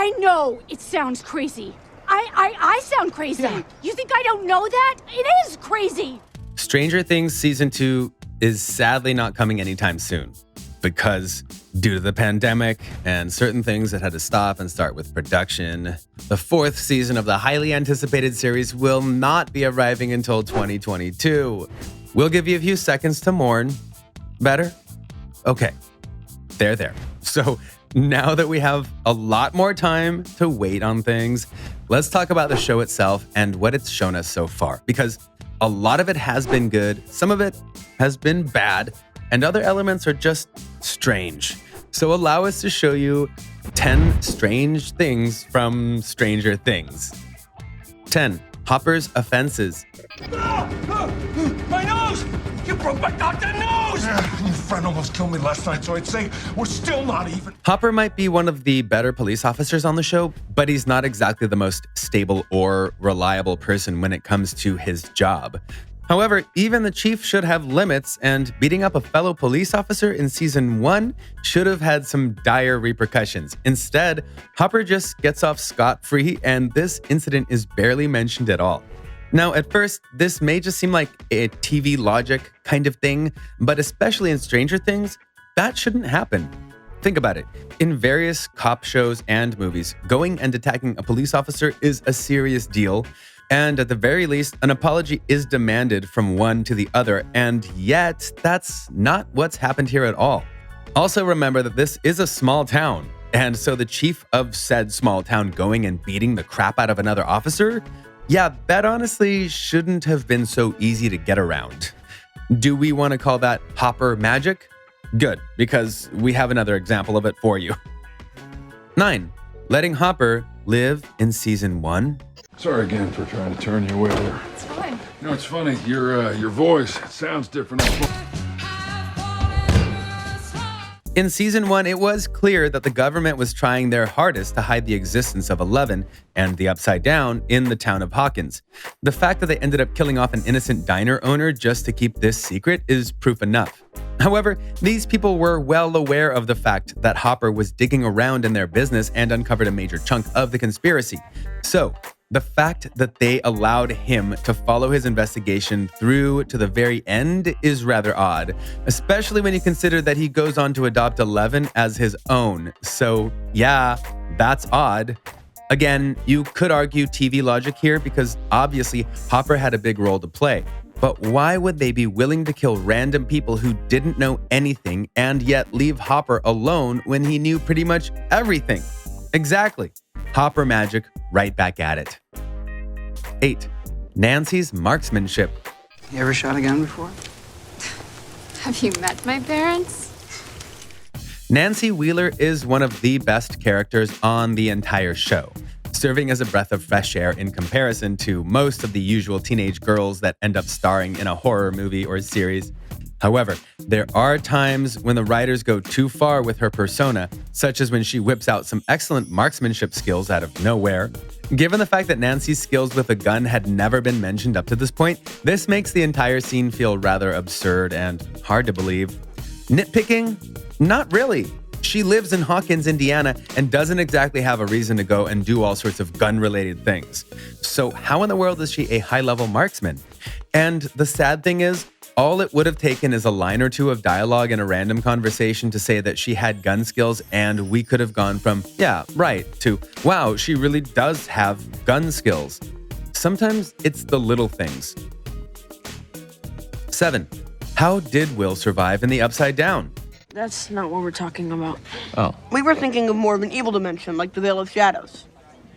I know it sounds crazy. I sound crazy. Yeah. You think I don't know that? It is crazy. Stranger Things Season 2 is sadly not coming anytime soon because due to the pandemic and certain things that had to stop and start with production, the 4th season of the highly anticipated series will not be arriving until 2022. We'll give you a few seconds to mourn. Better? Okay. There. So now that we have a lot more time to wait on things, let's talk about the show itself and what it's shown us so far. Because a lot of it has been good, some of it has been bad, and other elements are just strange. So allow us to show you 10 strange things from Stranger Things. 10. Hopper's offenses. My nose! You broke my goddamn nose! Your friend almost killed me last night, so I'd say we're still not even. Hopper might be one of the better police officers on the show, but he's not exactly the most stable or reliable person when it comes to his job. However, even the chief should have limits, and beating up a fellow police officer in season 1 should have had some dire repercussions. Instead, Hopper just gets off scot-free, and this incident is barely mentioned at all. Now, at first, this may just seem like a TV logic kind of thing, but especially in Stranger Things, that shouldn't happen. Think about it. In various cop shows and movies, going and attacking a police officer is a serious deal, and at the very least, an apology is demanded from one to the other, and yet that's not what's happened here at all. Also remember that this is a small town, and so the chief of said small town going and beating the crap out of another officer, yeah, that honestly shouldn't have been so easy to get around. Do we want to call that Hopper magic? Good, because we have another example of it for you. 9. Letting Hopper live in season 1. Sorry again for trying to turn you away there. It's fine. You know, it's funny, your voice, it sounds different. In season 1, it was clear that the government was trying their hardest to hide the existence of 11 and the Upside Down in the town of Hawkins. The fact that they ended up killing off an innocent diner owner just to keep this secret is proof enough. However, these people were well aware of the fact that Hopper was digging around in their business and uncovered a major chunk of the conspiracy. So, the fact that they allowed him to follow his investigation through to the very end is rather odd, especially when you consider that he goes on to adopt 11 as his own. So, yeah, that's odd. Again, you could argue TV logic here because obviously Hopper had a big role to play. But why would they be willing to kill random people who didn't know anything and yet leave Hopper alone when he knew pretty much everything? Exactly. Hopper magic, right back at it. 8. Nancy's marksmanship. You ever shot a gun before? Have you met my parents? Nancy Wheeler is one of the best characters on the entire show, serving as a breath of fresh air in comparison to most of the usual teenage girls that end up starring in a horror movie or series. However, there are times when the writers go too far with her persona, such as when she whips out some excellent marksmanship skills out of nowhere. Given the fact that Nancy's skills with a gun had never been mentioned up to this point, this makes the entire scene feel rather absurd and hard to believe. Nitpicking? Not really. She lives in Hawkins, Indiana, and doesn't exactly have a reason to go and do all sorts of gun-related things. So how in the world is she a high-level marksman? And the sad thing is, all it would have taken is a line or two of dialogue in a random conversation to say that she had gun skills, and we could have gone from, yeah, right, to, wow, she really does have gun skills. Sometimes it's the little things. 7. How did Will survive in the Upside Down? That's not what we're talking about. Oh. We were thinking of more of an evil dimension, like the Veil of Shadows.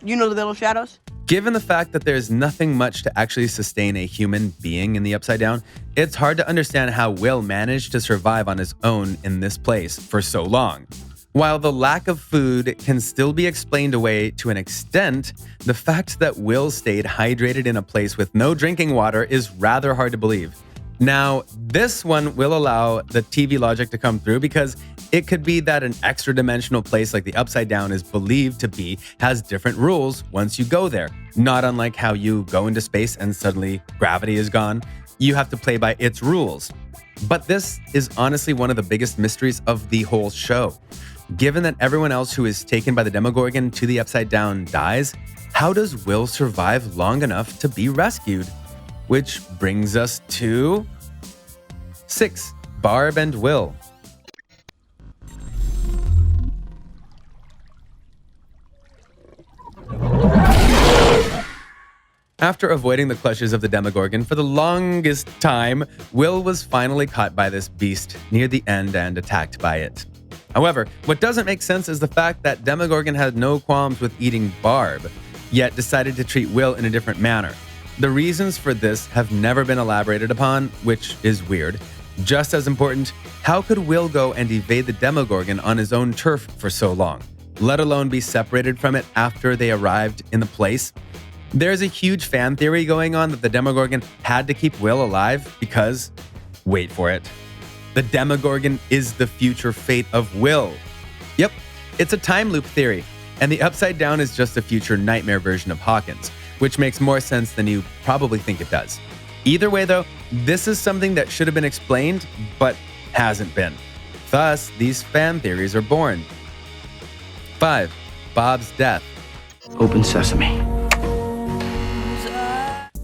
You know the Veil of Shadows? Given the fact that there's nothing much to actually sustain a human being in the Upside Down, it's hard to understand how Will managed to survive on his own in this place for so long. While the lack of food can still be explained away to an extent, the fact that Will stayed hydrated in a place with no drinking water is rather hard to believe. Now, this one will allow the TV logic to come through because it could be that an extra dimensional place like the Upside Down is believed to be has different rules once you go there. Not unlike how you go into space and suddenly gravity is gone. You have to play by its rules. But this is honestly one of the biggest mysteries of the whole show. Given that everyone else who is taken by the Demogorgon to the Upside Down dies, how does Will survive long enough to be rescued? Which brings us to 6. Barb and Will. After avoiding the clutches of the Demogorgon for the longest time, Will was finally caught by this beast near the end and attacked by it. However, what doesn't make sense is the fact that Demogorgon had no qualms with eating Barb, yet decided to treat Will in a different manner. The reasons for this have never been elaborated upon, which is weird. Just as important, how could Will go and evade the Demogorgon on his own turf for so long, let alone be separated from it after they arrived in the place? There's a huge fan theory going on that the Demogorgon had to keep Will alive because, wait for it, the Demogorgon is the future fate of Will. Yep, it's a time loop theory, and the Upside Down is just a future nightmare version of Hawkins, which makes more sense than you probably think it does. Either way though, this is something that should have been explained, but hasn't been. Thus, these fan theories are born. 5. Bob's death. Open sesame.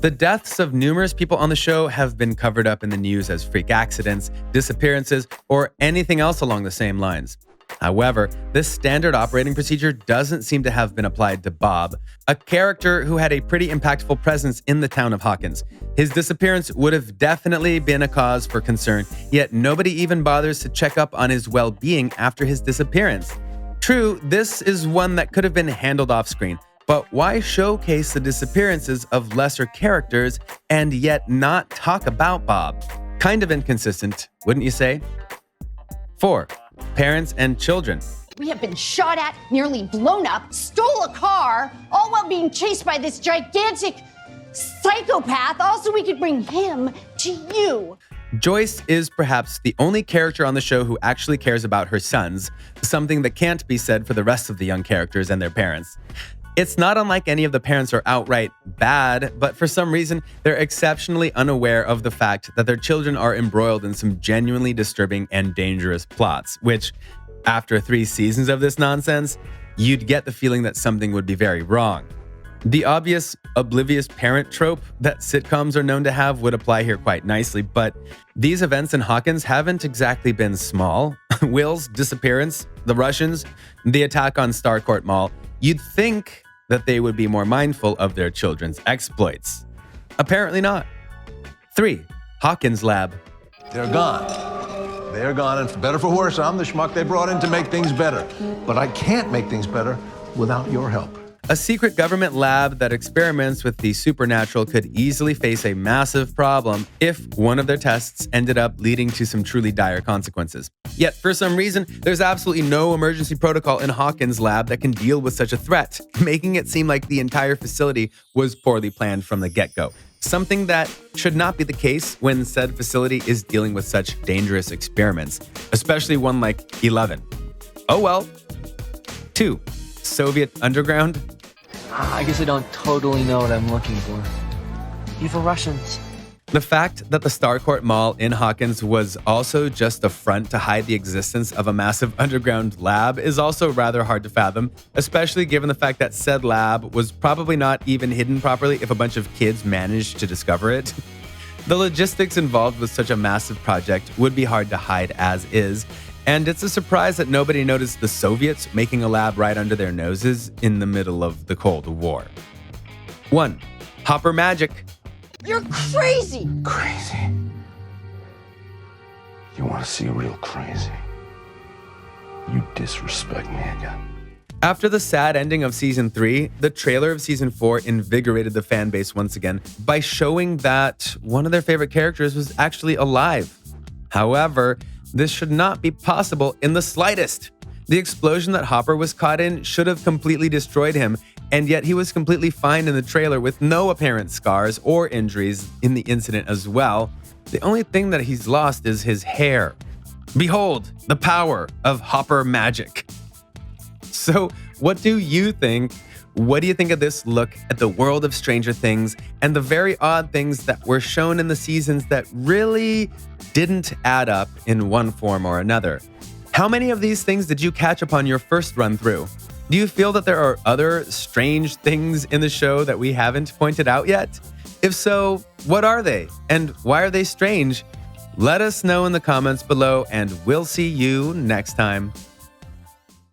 The deaths of numerous people on the show have been covered up in the news as freak accidents, disappearances, or anything else along the same lines. However, this standard operating procedure doesn't seem to have been applied to Bob, a character who had a pretty impactful presence in the town of Hawkins. His disappearance would have definitely been a cause for concern, yet nobody even bothers to check up on his well-being after his disappearance. True, this is one that could have been handled off-screen, but why showcase the disappearances of lesser characters and yet not talk about Bob? Kind of inconsistent, wouldn't you say? 4. Parents and children. We have been shot at, nearly blown up, stole a car, all while being chased by this gigantic psychopath. Also, we could bring him to you. Joyce is perhaps the only character on the show who actually cares about her sons, something that can't be said for the rest of the young characters and their parents. It's not unlike any of the parents are outright bad, but for some reason, they're exceptionally unaware of the fact that their children are embroiled in some genuinely disturbing and dangerous plots, which, after 3 seasons of this nonsense, you'd get the feeling that something would be very wrong. The obvious oblivious parent trope that sitcoms are known to have would apply here quite nicely, but these events in Hawkins haven't exactly been small. Will's disappearance, the Russians, the attack on Starcourt Mall, you'd think that they would be more mindful of their children's exploits. Apparently not. 3. Hawkins Lab. They're gone. They're gone, and for better or for worse, I'm the schmuck they brought in to make things better. But I can't make things better without your help. A secret government lab that experiments with the supernatural could easily face a massive problem if one of their tests ended up leading to some truly dire consequences. Yet, for some reason, there's absolutely no emergency protocol in Hawkins Lab that can deal with such a threat, making it seem like the entire facility was poorly planned from the get-go. Something that should not be the case when said facility is dealing with such dangerous experiments, especially one like 11. Oh well. 2. Soviet underground. I guess I don't totally know what I'm looking for. Evil Russians. The fact that the Starcourt Mall in Hawkins was also just a front to hide the existence of a massive underground lab is also rather hard to fathom, especially given the fact that said lab was probably not even hidden properly if a bunch of kids managed to discover it. The logistics involved with such a massive project would be hard to hide as is, and it's a surprise that nobody noticed the Soviets making a lab right under their noses in the middle of the Cold War. 1. Hopper magic. You're crazy! Crazy. You want to see real crazy? You disrespect me again. After the sad ending of Season 3, the trailer of Season 4 invigorated the fan base once again by showing that one of their favorite characters was actually alive. However, this should not be possible in the slightest. The explosion that Hopper was caught in should have completely destroyed him, and yet he was completely fine in the trailer with no apparent scars or injuries in the incident as well. The only thing that he's lost is his hair. Behold, the power of Hopper magic. So, what do you think? What do you think of this look at the world of Stranger Things and the very odd things that were shown in the seasons that really didn't add up in one form or another? How many of these things did you catch upon your first run through? Do you feel that there are other strange things in the show that we haven't pointed out yet? If so, what are they? And why are they strange? Let us know in the comments below, and we'll see you next time.